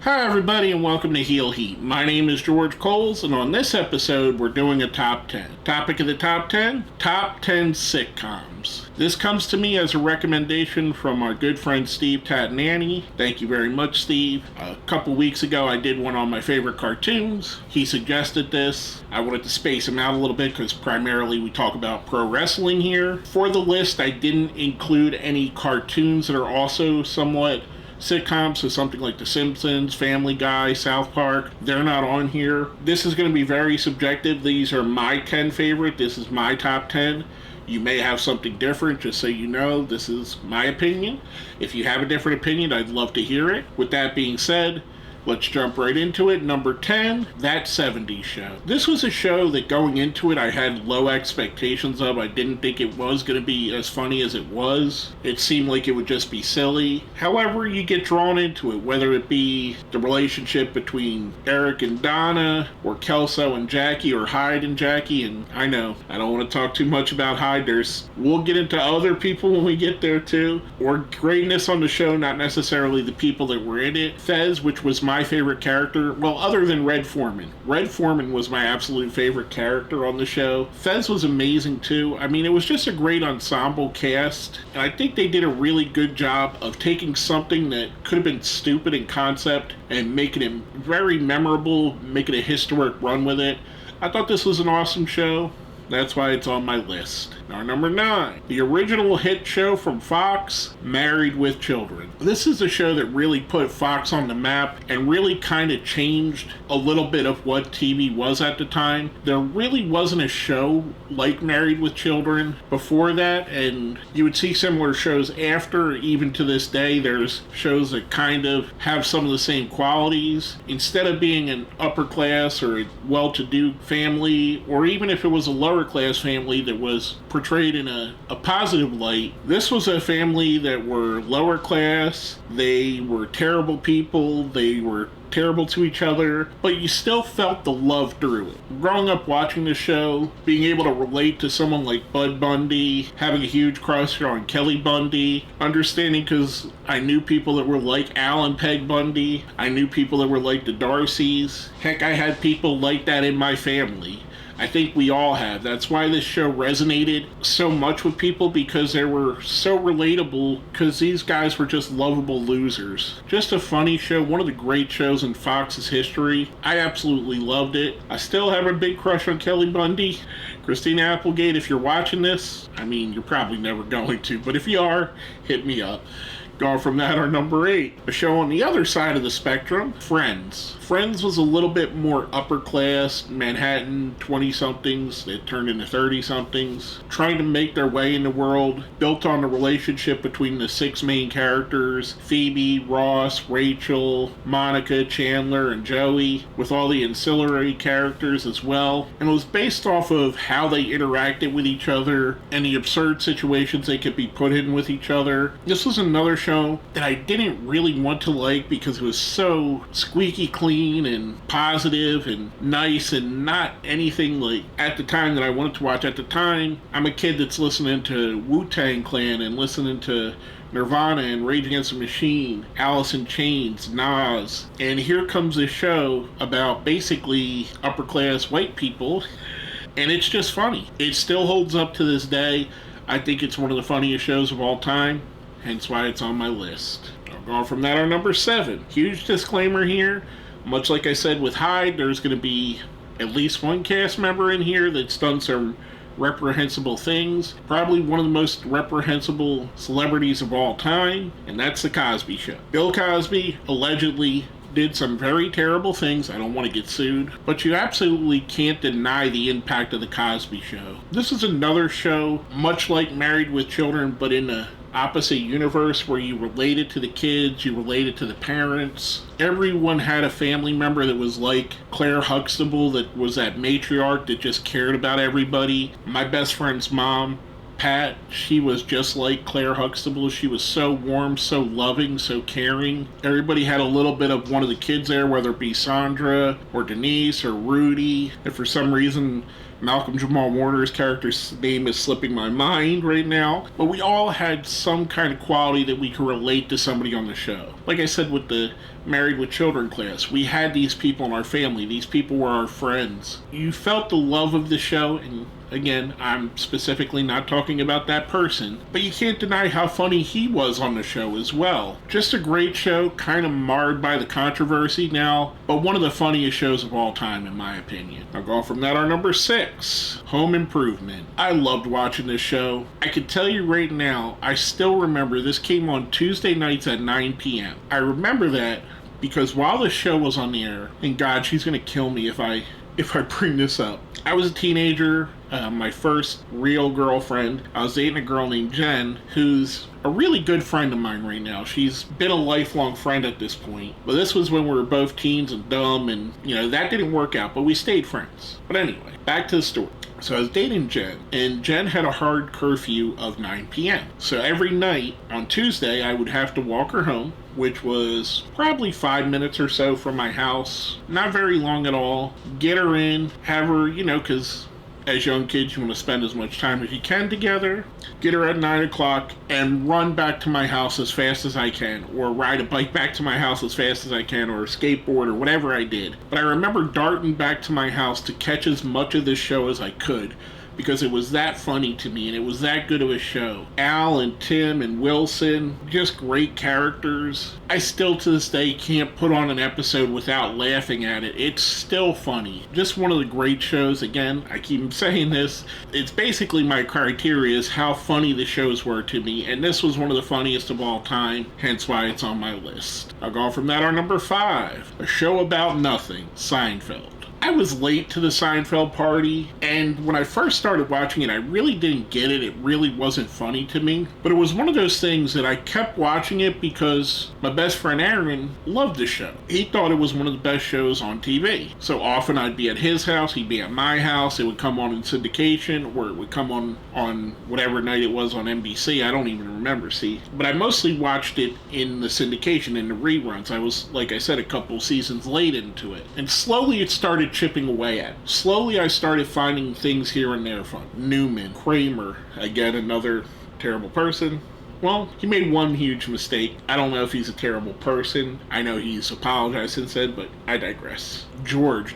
Hi everybody and welcome to Heel Heat. My name is George Coles and on this episode we're doing a top 10. Topic of the top 10? Top 10 sitcoms. This comes to me as a recommendation from our good friend Steve Tatanani. Thank you very much, Steve. A couple weeks ago I did one on my favorite cartoons. He suggested this. I wanted to space him out a little bit because primarily we talk about pro wrestling here. For the list I didn't include any cartoons that are also somewhat sitcoms, so something like The Simpsons, Family Guy, South Park, they're not on here. This is going to be very subjective. These are my 10 favorite. This is my top 10. You may have something different, just so you know. This is my opinion. If you have a different opinion, I'd love to hear it. With that being said, let's jump right into it. Number 10, That 70s Show. This was a show that going into it I had low expectations of. I didn't think it was going to be as funny as it was. It seemed like it would just be silly. However, you get drawn into it, whether it be the relationship between Eric and Donna, or Kelso and Jackie, or Hyde and Jackie. And I know, I don't want to talk too much about Hyde. We'll get into other people when we get there too. Or greatness on the show, not necessarily the people that were in it. Fez, which was my favorite character, well, other than Red Foreman. Red Foreman was my absolute favorite character on the show. Fez was amazing too. I mean, it was just a great ensemble cast, and I think they did a really good job of taking something that could have been stupid in concept and making it very memorable, making a historic run with it. I thought this was an awesome show. That's why it's on my list. Now, number 9, the original hit show from Fox, Married with Children. This is a show that really put Fox on the map and really kind of changed a little bit of what TV was at the time. There really wasn't a show like Married with Children before that, and you would see similar shows after. Even to this day, there's shows that kind of have some of the same qualities. Instead of being an upper class or a well-to-do family, or even if it was a lower class family that was portrayed in a positive light, this was a family that were lower class. They were terrible people. They were terrible to each other, but you still felt the love through it. Growing up watching the show, being able to relate to someone like Bud Bundy, having a huge crush on Kelly Bundy, understanding because I knew people that were like Al and Peg Bundy. I knew people that were like the Darcys. Heck, I had people like that in my family. I think we all have. That's why this show resonated so much with people, because they were so relatable, because these guys were just lovable losers. Just a funny show, one of the great shows in Fox's history. I absolutely loved it. I still have a big crush on Kelly Bundy. Christina Applegate, if you're watching this, I mean, you're probably never going to, but if you are, hit me up. Going from that, our number 8, a show on the other side of the spectrum, Friends. Friends was a little bit more upper class, Manhattan 20-somethings that turned into 30-somethings, trying to make their way in the world, built on the relationship between the 6 main characters, Phoebe, Ross, Rachel, Monica, Chandler, and Joey, with all the ancillary characters as well. And it was based off of how they interacted with each other and the absurd situations they could be put in with each other. This was another show that I didn't really want to like because it was so squeaky clean and positive and nice and not anything like at the time that I wanted to watch. At the time, I'm a kid that's listening to Wu-Tang Clan and listening to Nirvana and Rage Against the Machine, Alice in Chains, Nas, and here comes this show about basically upper class white people, and it's just funny. It still holds up to this day. I think it's one of the funniest shows of all time, hence why it's on my list. Going from that, our number 7. Huge disclaimer here. Much like I said with Hyde, there's going to be at least one cast member in here that's done some reprehensible things. Probably one of the most reprehensible celebrities of all time, and that's The Cosby Show. Bill Cosby allegedly did some very terrible things. I don't want to get sued, but you absolutely can't deny the impact of The Cosby Show. This is another show, much like Married with Children, but in a opposite universe where you related to the kids, you related to the parents. Everyone had a family member that was like Claire Huxtable, that was that matriarch that just cared about everybody. My best friend's mom, Pat, she was just like Claire Huxtable. She was so warm, so loving, so caring. Everybody had a little bit of one of the kids there, whether it be Sandra or Denise or Rudy. If for some reason Malcolm Jamal Warner's character's name is slipping my mind right now, but we all had some kind of quality that we could relate to somebody on the show. Like I said with the Married with Children class, we had these people in our family. These people were our friends. You felt the love of the show, and again, I'm specifically not talking about that person, but you can't deny how funny he was on the show as well. Just a great show, kind of marred by the controversy now, but one of the funniest shows of all time in my opinion. I'll go from that, our number 6, Home Improvement. I loved watching this show. I can tell you right now, I still remember this came on Tuesday nights at 9 p.m. I remember that because while the show was on the air, and God, she's gonna kill me if I bring this up. I was a teenager, my first real girlfriend. I was dating a girl named Jen, who's a really good friend of mine right now. She's been a lifelong friend at this point. But this was when we were both teens and dumb, and, that didn't work out, but we stayed friends. But anyway, back to the story. So I was dating Jen, and Jen had a hard curfew of 9 p.m. So every night on Tuesday, I would have to walk her home, which was probably 5 minutes or so from my house. Not very long at all. Get her in, have her, because as young kids, you want to spend as much time as you can together. Get her at 9 o'clock and run back to my house as fast as I can, or ride a bike back to my house as fast as I can, or skateboard, or whatever I did. But I remember darting back to my house to catch as much of this show as I could, because it was that funny to me and it was that good of a show. Al and Tim and Wilson, just great characters. I still to this day can't put on an episode without laughing at it. It's still funny. Just one of the great shows. Again, I keep saying this. It's basically my criteria is how funny the shows were to me, and this was one of the funniest of all time, hence why it's on my list. I'll go from that, our number 5, a show about nothing, Seinfeld. I was late to the Seinfeld party, and when I first started watching it, I really didn't get it. It really wasn't funny to me. But it was one of those things that I kept watching it because my best friend Aaron loved the show. He thought it was one of the best shows on TV. So often I'd be at his house, he'd be at my house, it would come on in syndication, or it would come on whatever night it was on NBC. I don't even remember, see. But I mostly watched it in the syndication, in the reruns. I was, like I said, a couple seasons late into it. And slowly it started chipping away at. Slowly I started finding things here and there fun. Newman, Kramer, again another terrible person. Well, he made one huge mistake. I don't know if he's a terrible person. I know he's apologized since then, but I digress. George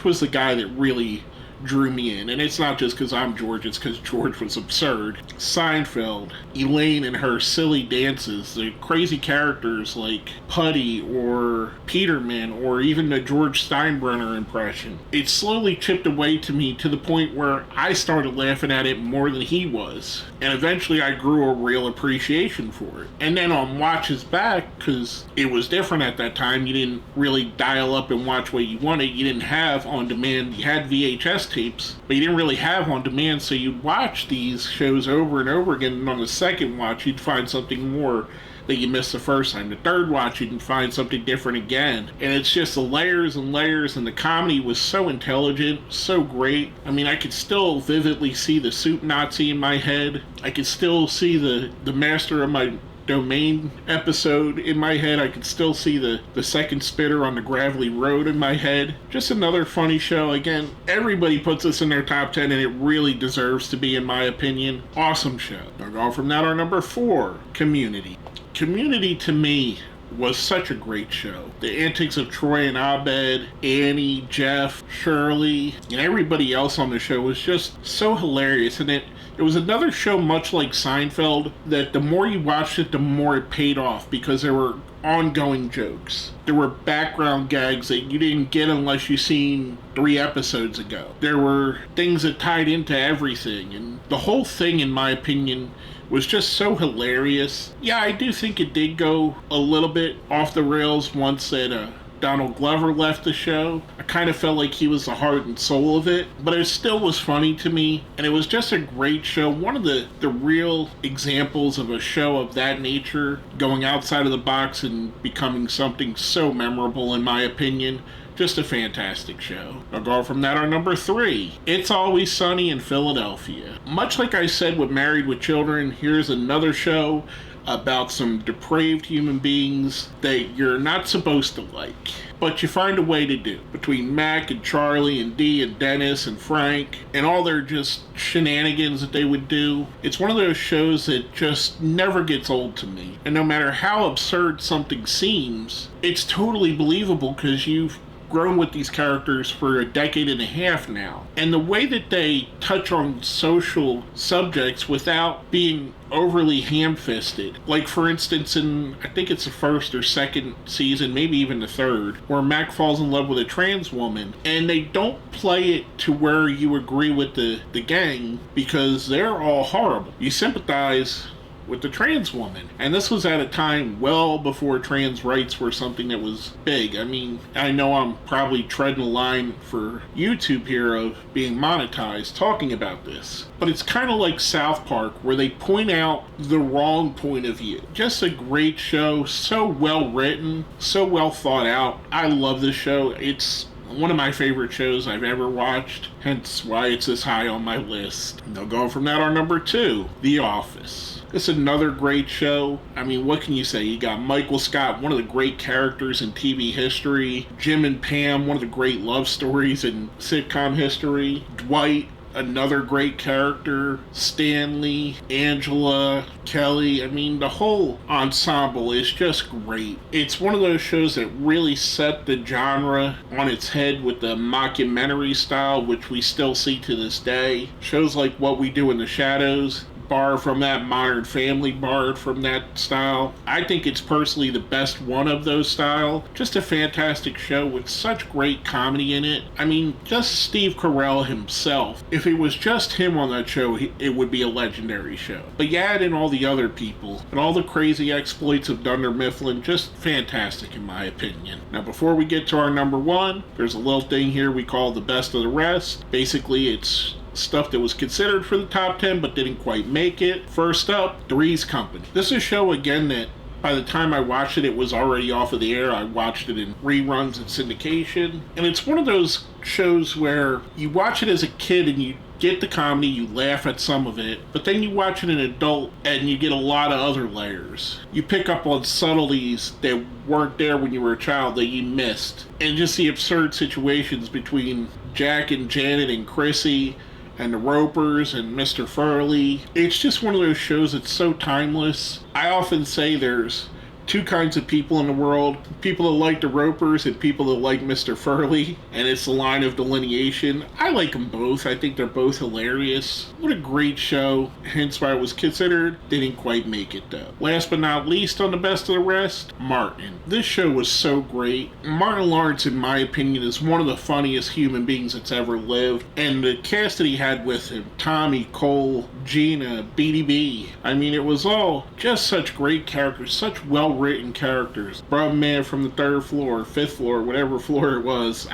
was the guy that really drew me in, and it's not just because I'm George, it's because George was absurd. Seinfeld, Elaine and her silly dances, the crazy characters like Putty or Peterman, or even the George Steinbrenner impression. It slowly chipped away to me to the point where I started laughing at it more than he was, and eventually I grew a real appreciation for it. And then on watches back, because it was different at that time, you didn't really dial up and watch what you wanted. You didn't have on demand. You had VHS tapes, but you didn't really have on demand, so you'd watch these shows over and over again, and on the second watch you'd find something more that you missed the first time. The third watch you'd find something different again, and it's just the layers and layers, and the comedy was so intelligent, so great. I mean, I could still vividly see the Soup Nazi in my head. I could still see the Master of My Domain episode in my head. I could still see the second spitter on the gravelly road in my head. Just another funny show. Again, everybody puts this in their top 10, and it really deserves to be, in my opinion. Awesome show. I'll go from that, our number 4, Community. Community, to me, was such a great show. The antics of Troy and Abed, Annie, Jeff, Shirley, and everybody else on the show was just so hilarious, and it was another show much like Seinfeld that the more you watched it, the more it paid off, because there were ongoing jokes. There were background gags that you didn't get unless you seen 3 episodes ago. There were things that tied into everything, and the whole thing, in my opinion, was just so hilarious. Yeah, I do think it did go a little bit off the rails once that Donald Glover left the show. I kind of felt like he was the heart and soul of it, but it still was funny to me, and it was just a great show. One of the real examples of a show of that nature going outside of the box and becoming something so memorable, in my opinion. Just a fantastic show. I'll go from that, our number 3, It's Always Sunny in Philadelphia. Much like I said with Married with Children, here's another show about some depraved human beings that you're not supposed to like. But you find a way to do. Between Mac and Charlie and Dee and Dennis and Frank and all their just shenanigans that they would do, it's one of those shows that just never gets old to me. And no matter how absurd something seems, it's totally believable because you've grown with these characters for a decade and a half now. And the way that they touch on social subjects without being overly ham-fisted. Like, for instance, in, I think it's the first or second season, maybe even the third, where Mac falls in love with a trans woman, and they don't play it to where you agree with the gang, because they're all horrible. You sympathize with the trans woman. And this was at a time well before trans rights were something that was big. I mean, I know I'm probably treading a line for YouTube here of being monetized talking about this, but it's kind of like South Park, where they point out the wrong point of view. Just a great show, so well written, so well thought out. I love this show. It's one of my favorite shows I've ever watched, hence why it's this high on my list. Now going from that, our number 2, The Office. It's another great show. I mean, what can you say? You got Michael Scott, one of the great characters in TV history. Jim and Pam, one of the great love stories in sitcom history. Dwight, another great character. Stanley, Angela, Kelly. I mean, the whole ensemble is just great. It's one of those shows that really set the genre on its head with the mockumentary style, which we still see to this day. Shows like What We Do in the Shadows borrowed from that, Modern Family borrowed from that style. I think it's personally the best one of those style. Just a fantastic show with such great comedy in it. I mean, just Steve Carell himself. If it was just him on that show, it would be a legendary show. But you add in all the other people and all the crazy exploits of Dunder Mifflin, just fantastic in my opinion. Now, before we get to our number 1, there's a little thing here we call the best of the rest. Basically, it's stuff that was considered for the top 10 but didn't quite make it. First up, Three's Company. This is a show, again, that by the time I watched it, it was already off of the air. I watched it in reruns and syndication. And it's one of those shows where you watch it as a kid and you get the comedy, you laugh at some of it, but then you watch it an adult and you get a lot of other layers. You pick up on subtleties that weren't there when you were a child that you missed. And just the absurd situations between Jack and Janet and Chrissy and the Ropers and Mr. Furley. It's just one of those shows that's so timeless. I often say there's two kinds of people in the world: people that like the Ropers and people that like Mr. Furley, and it's the line of delineation. I like them both. I think they're both hilarious. What a great show, hence why it was considered. Didn't quite make it though. Last but not least on the best of the rest, Martin. This show was so great. Martin Lawrence, in my opinion, is one of the funniest human beings that's ever lived, and the cast that he had with him, Tommy, Cole, Gina, BDB, I mean, it was all just such great characters, such well-written characters. Brub Man from the 3rd floor, 5th floor, whatever floor it was,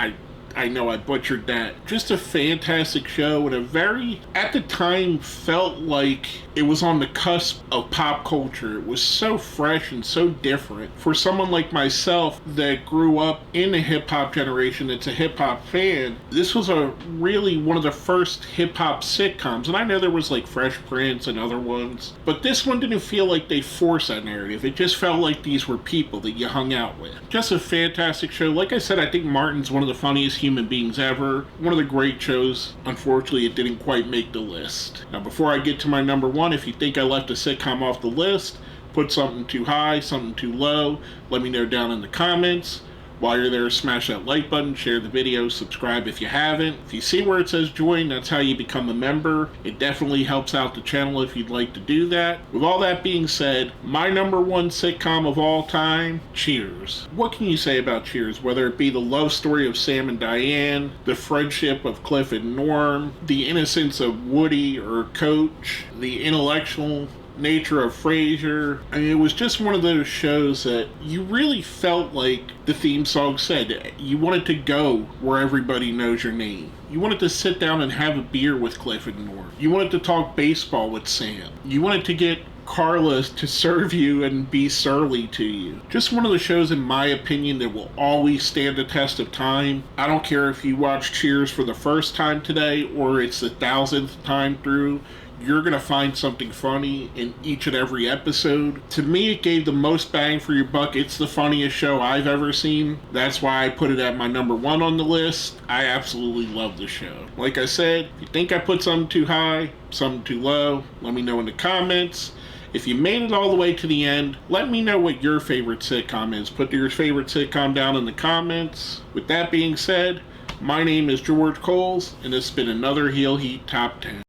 I know I butchered that. Just a fantastic show, and a very, at the time, felt like it was on the cusp of pop culture. It was so fresh and so different. For someone like myself that grew up in the hip-hop generation, that's a hip-hop fan, this was really one of the first hip-hop sitcoms. And I know there was like Fresh Prince and other ones, but this one didn't feel like they forced that narrative. It just felt like these were people that you hung out with. Just a fantastic show. Like I said, I think Martin's one of the funniest human beings ever. One of the great shows. Unfortunately, it didn't quite make the list. Now, before I get to my number 1, if you think I left a sitcom off the list, put something too high, something too low, let me know down in the comments. While you're there, smash that like button, share the video, subscribe if you haven't. If you see where it says join, that's how you become a member. It definitely helps out the channel if you'd like to do that. With all that being said, my number 1 sitcom of all time, Cheers. What can you say about Cheers? Whether it be the love story of Sam and Diane, the friendship of Cliff and Norm, the innocence of Woody or Coach, the intellectual nature of Frasier. I mean, it was just one of those shows that you really felt like the theme song said. You wanted to go where everybody knows your name. You wanted to sit down and have a beer with Cliff and Norm. You wanted to talk baseball with Sam. You wanted to get Carla to serve you and be surly to you. Just one of the shows, in my opinion, that will always stand the test of time. I don't care if you watch Cheers for the first time today or it's the 1000th time through. you're going to find something funny in each and every episode. To me, it gave the most bang for your buck. It's the funniest show I've ever seen. That's why I put it at my number 1 on the list. I absolutely love the show. Like I said, if you think I put something too high, something too low, let me know in the comments. If you made it all the way to the end, let me know what your favorite sitcom is. Put your favorite sitcom down in the comments. With that being said, my name is George Coles, and this has been another Heel Heat Top 10.